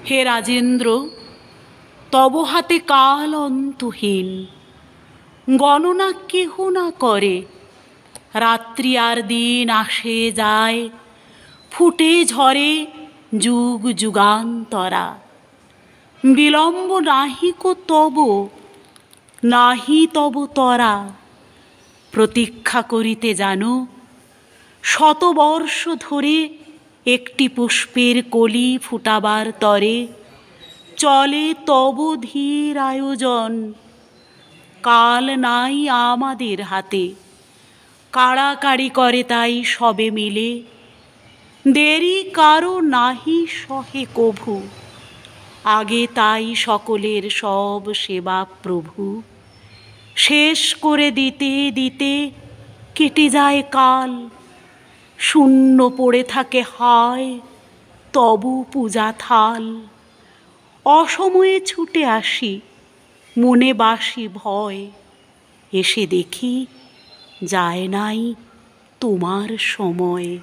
হে রাজেন্দ্র, তব হাতে কাল অন্তহীন, গণনা কেহ না করে। রাত্রি আর দিন আসে যায়, ফুটে ঝরে যুগ যুগান্তরা। বিলম্ব নাহিক তব, নাহি তব তরা। প্রতীক্ষা করিতে জানো, শতবর্ষ ধরে একটি পুষ্পের কলি ফুটাবার তরে চলে তব ধীর আয়োজন। কাল নাই আমাদের হাতে, কাড়াকাড়ি করে তাই সবে মিলে। দেরি কারো নাহি সহে কভু, আগে তাই সকলের সব সেবা প্রভু। শেষ করে দিতে দিতে কেটে যায় কাল, শূন্য পড়ে থাকে হায় তবু পূজা থাল। অসময়ে ছুটে আসি, মনে বাসি ভয়, এসে দেখি যায় নাই তোমার সময়।